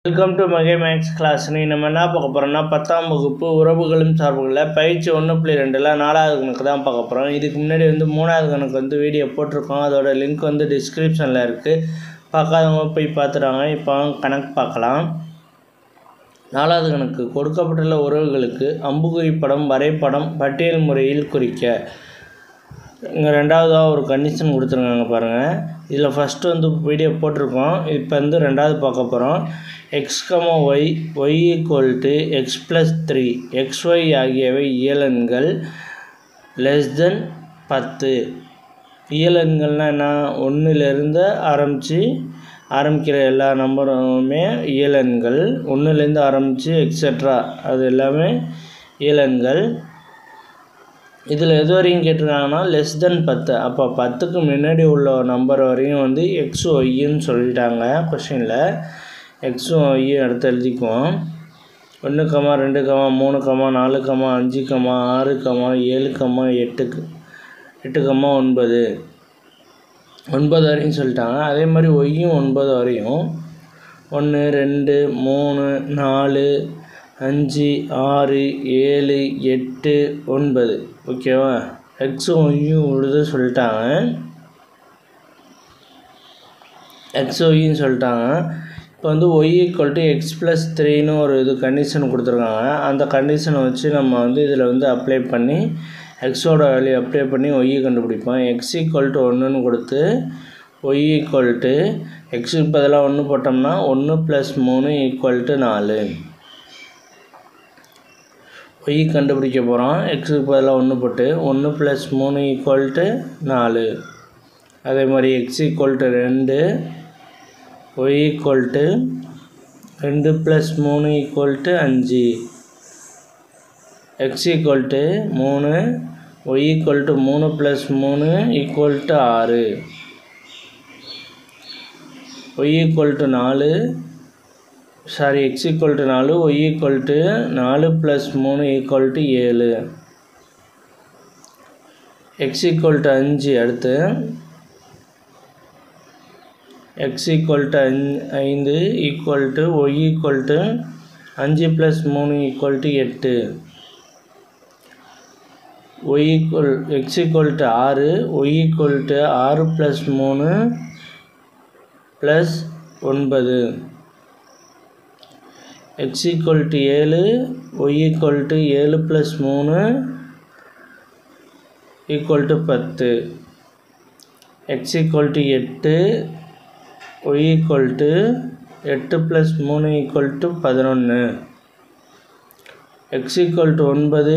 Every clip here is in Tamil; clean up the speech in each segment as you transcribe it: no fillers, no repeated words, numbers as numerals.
Welcome to Mahe maths class. நம்ம என்ன பார்க்க போகிறோம்னா 10ஆம் வகுப்பு உறவுகளும் சார்புகளில் பயிற்சி 1.2ல் 4வது கணக்கு தான் பார்க்க போகிறோம். இதுக்கு முன்னாடி 3வது கணக்கு வீடியோ போட்டிருக்கோம். அதோட லிங்க் டிஸ்கிரிப்ஷனில் இருக்குது. பார்க்காதவங்க போய் பார்த்துறாங்க. இப்போ கணக்கு பார்க்கலாம். 4வது கணக்கு கொடுக்கப்பட்டுள்ள உறவுகளுக்கு அம்புக்குறி படம் வரைபடம் பட்டியல் முறையில் குறிக்க. இங்கே ரெண்டாவதாக ஒரு கண்டிஷன் கொடுத்துருக்காங்க பாருங்கள். இதில் ஃபஸ்ட்டு வீடியோ போட்டிருக்கோம். இப்போ ரெண்டாவது பார்க்க போகிறோம். x, y, y = x + 3 xy ஆகியவை இயலெண்கள் <10. இயலெண்கள்னால் என்ன? 1லேருந்து ஆரம்பிக்கிற எல்லா நம்பருமே இயலெண்கள். 1லேருந்து ஆரம்பித்து எக்ஸட்ரா அது எல்லாமே இயலெண்கள். இதில் எது வரையும் கேட்டிருக்காங்கன்னா <10. அப்போ 10க்கு முன்னாடி உள்ள நம்பர் வரையும் எக்ஸ் ஒய்ன்னு சொல்லிட்டாங்க கொஷினில். எக்ஸ் ஒய் அடுத்து எழுதிக்குவோம். 1, 2, 3, 4, 5, 6, 7, 8, 9 வரையும் சொல்லிட்டாங்க. அதே மாதிரி ஒய்யும் 9 வரையும் 1, 2, 3, 4, 5, 6, 7, 8, 9. ஓகேவா? எக்ஸும் ஒய்யும் உழுது சொல்லிட்டாங்க. எக்ஸ் ஒய்ன்னு சொல்லிட்டாங்க. இப்போ y = x + 3ன்னு ஒரு கண்டிஷன் கொடுத்துருக்காங்க. அந்த கண்டிஷனை வச்சு நம்ம இதில் அப்ளை பண்ணி எக்ஸோட வேல்யூ அப்ளை பண்ணி ஒய்யை கண்டுபிடிப்போம். x = 1ன்னு கொடுத்து y = எக்ஸுக்கு பதிலாக 1 போட்டோம்னா 1 + 3 = 4. y கண்டுபிடிக்க போகிறோம். எக்ஸுக்கு பதிலாக 1 போட்டு 1 + 3 = 4. அதே மாதிரி x = 2, y = 2 + 3 = 5. x = 3, y = 3 + 3 = 6. y = 4, x = 4, y = 4 + 3 = 7. x = 5. அடுத்து x = 5 y = 5 + 3 = 8. x = 6, y = 6 + 3 + 9. x = 7, y = 7 + 3 = 10. x = 8, y = 8 + 3 = 11. x = 9,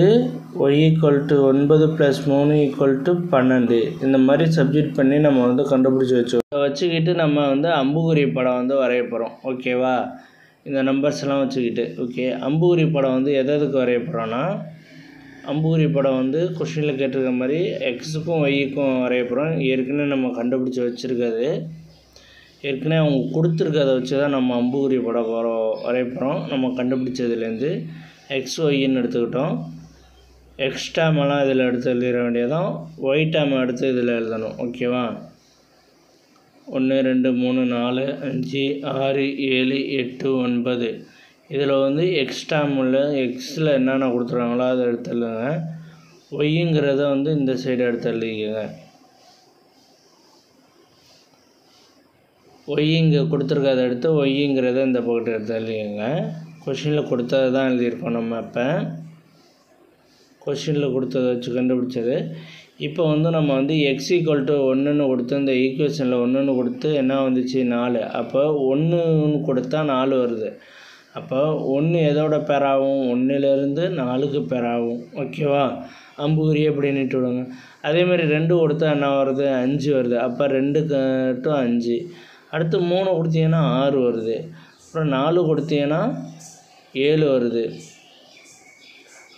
y = 9 + 3 = 12. இந்த மாதிரி சப்ஜெக்ட் பண்ணி நம்ம கண்டுபிடிச்சி வச்சுக்கிட்டு நம்ம அம்புக்குறி படம் வரைய போகிறோம். ஓகேவா? இந்த நம்பர்ஸ்லாம் வச்சுக்கிட்டு. ஓகே, அம்புக்குறி படம் எதுக்கு வரைய போகிறோன்னா, அம்புக்குறி படம் கொஷினில் கேட்டிருக்க மாதிரி எக்ஸுக்கும் ஒய்க்கும் வரைய போகிறோம். ஏற்கனவே நம்ம கண்டுபிடிச்சி வச்சுருக்கிறது. ஏற்கனவே அவங்க கொடுத்துருக்கதை வச்சு தான் நம்ம அம்புக்குறி படம் வரைய போகிறோம். நம்ம கண்டுபிடிச்சதுலேருந்து எக்ஸ் ஒய்ன்னு எடுத்துக்கிட்டோம். எக்ஸ் டேமெல்லாம் இதில் எடுத்து எழுதிட வேண்டியதான். ஒய் டேம் எடுத்து இதில் எழுதணும். ஓகேவா? 1, 2, 3, 4, 5, 6, 7, 8, 9. இதில் எக்ஸ் டேம் உள்ள எக்ஸில் என்னென்ன கொடுத்துருக்காங்களோ அதை எடுத்து எழுதுங்க. ஒய்ங்கிறத இந்த சைடு எடுத்து எழுதிக்கங்க. ஒய் இங்கே கொடுத்துருக்கதை எடுத்து ஒய்ங்கிறத இந்த பக்கத்து எடுத்து எழுதிக்கங்க. கொஷினில் கொடுத்தது தான் எழுதியிருக்கோம் நம்ம. இப்போ கொஷினில் கொடுத்ததை வச்சு கண்டுபிடிச்சது. இப்போ நம்ம x = 1ன்னு கொடுத்து இந்த ஈக்குவேஷனில் 1ன்னு கொடுத்து என்ன வந்துச்சு? 4. அப்போ 1ன்னு கொடுத்தா 4 வருது. அப்போ 1 எதோட பேராகும்? 1லேருந்து 4க்கு பேராகும். ஓகேவா? அம்புக்குறி எப்படி நீட்டு விடுங்க. அதேமாதிரி 2 கொடுத்தா என்ன வருது? 5 வருது. அப்போ 2 × 5. அடுத்து 3 கொடுத்தீங்கன்னா 6 வருது. அப்புறம் 4 கொடுத்தீங்கன்னா 7 வருது.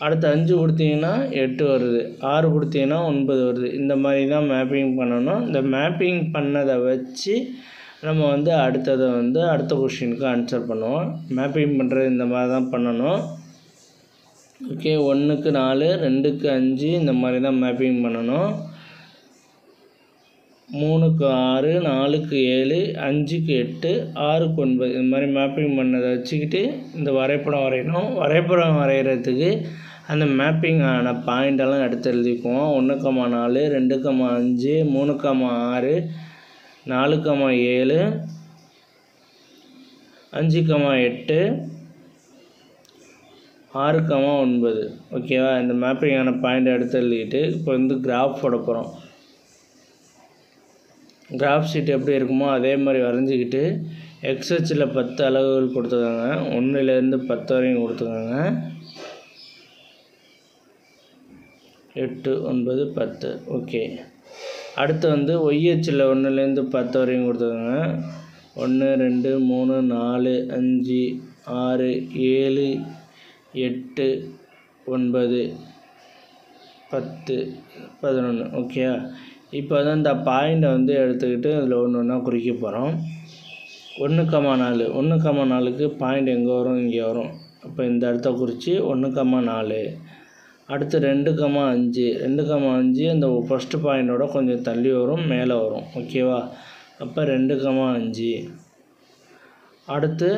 அடுத்து 5 கொடுத்தீங்கன்னா 8 வருது. 6 கொடுத்தீங்கன்னா 9 வருது. இந்த மாதிரி தான் மேப்பிங் பண்ணணும். இந்த மேப்பிங் பண்ணதை வச்சு நம்ம அடுத்ததை அடுத்த கொஷினுக்கு ஆன்சர் பண்ணுவோம். மேப்பிங் பண்ணுறது இந்த மாதிரி தான் பண்ணணும். ஓகே, 1க்கு 4, 2க்கு 5 இந்த மாதிரி தான் மேப்பிங் பண்ணணும். 3க்கு 6, 4க்கு 7, 5க்கு 8, 6க்கு 9 இது மாதிரி மேப்பிங் பண்ணதை வச்சுக்கிட்டு இந்த வரைபடம் வரையணும். வரைபடம் வரைகிறதுக்கு அந்த மேப்பிங் ஆன பாயிண்டெல்லாம் எடுத்து எழுதிக்குவோம். 1,4, 2,5, 3,6, 4,7, 5,8, 6,9 ஓகேவா. இந்த மேப்பிங்கான பாயிண்ட் எடுத்து எழுதிக்கிட்டு இப்போ வந்து கிராஃப் போட போகிறோம். கிராஃப் ஷீட் எப்படி இருக்குமோ அதே மாதிரி வரைஞ்சிக்கிட்டு எக்ஸ் அச்சில் 10 அளவுகள் கொடுத்துக்கோங்க. 1லேருந்து 10 வரையும் கொடுத்துக்கோங்க. 8, 9, 10 ஓகே. அடுத்து வந்து ஒய் அச்சில் 1லேருந்து 10 வரையும் கொடுத்துக்கோங்க. 1, 2, 3, 4, 5, 6, 7, 8, 9, 10, 11 ஓகே. இப்போ வந்து இந்த பாயிண்டை வந்து எடுத்துக்கிட்டு அதில் ஒன்று ஒன்றா குறிக்க போகிறோம். 1,4 1,4க்கு பாயிண்ட் எங்கே வரும்? இங்கே வரும். அப்போ இந்த இடத்த குறித்து 1,4. அடுத்து 2,5 2,5 அந்த ஃபஸ்ட்டு பாயிண்டோட கொஞ்சம் தள்ளி வரும், மேலே வரும் ஓகேவா. அப்போ 2,5. அடுத்து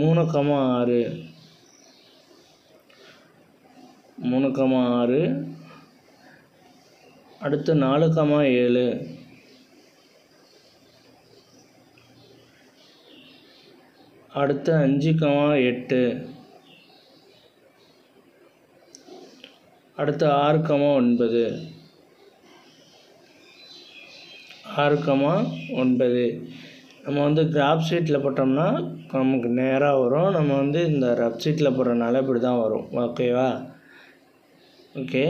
3,6 3,6. அடுத்து 4,7. அடுத்து 5,8. அடுத்து 6,9 6,9. நம்ம வந்து கிராஃப் ஷீட்டில் போட்டோம்னா நமக்கு நேராக வரும். நம்ம வந்து இந்த ரஃப் ஷீட்டில் போடுறதுனால இப்படி தான் வரும் ஓகேவா. ஓகே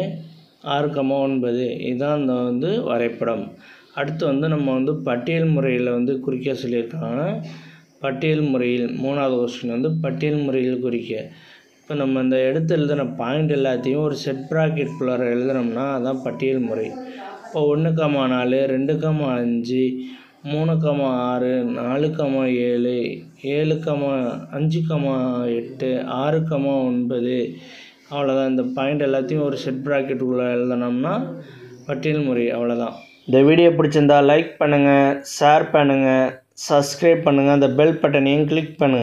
6,9 இதுதான் இந்த வந்து வரைபடம். அடுத்து வந்து நம்ம வந்து பட்டியல் முறையில் வந்து குறிக்க சொல்லியிருக்காங்க. பட்டியல் முறையில் 3வது கொஸ்டின் வந்து பட்டியல் முறையில் குறிக்க. இப்போ நம்ம இந்த எடுத்து எழுதின பாயிண்ட் எல்லாத்தையும் ஒரு செட் ப்ராக்கெட்குள்ளார எழுதுனோம்னா அதுதான் பட்டியல் முறை. இப்போ 1,4 2,5 3,6 4,7 5,8 6,9 அவ்வளோதான். இந்த பாயிண்ட் எல்லாத்தையும் ஒரு செட் ப்ராக்கெட்டுக்குள்ளே எழுதினோம்னா பட்டியல் முறை அவ்வளோதான். இந்த வீடியோ பிடிச்சிருந்தால் லைக் பண்ணுங்கள், ஷேர் பண்ணுங்கள், சப்ஸ்கிரைப் பண்ணுங்கள், அந்த பெல் பட்டனையும் கிளிக் பண்ணுங்கள்.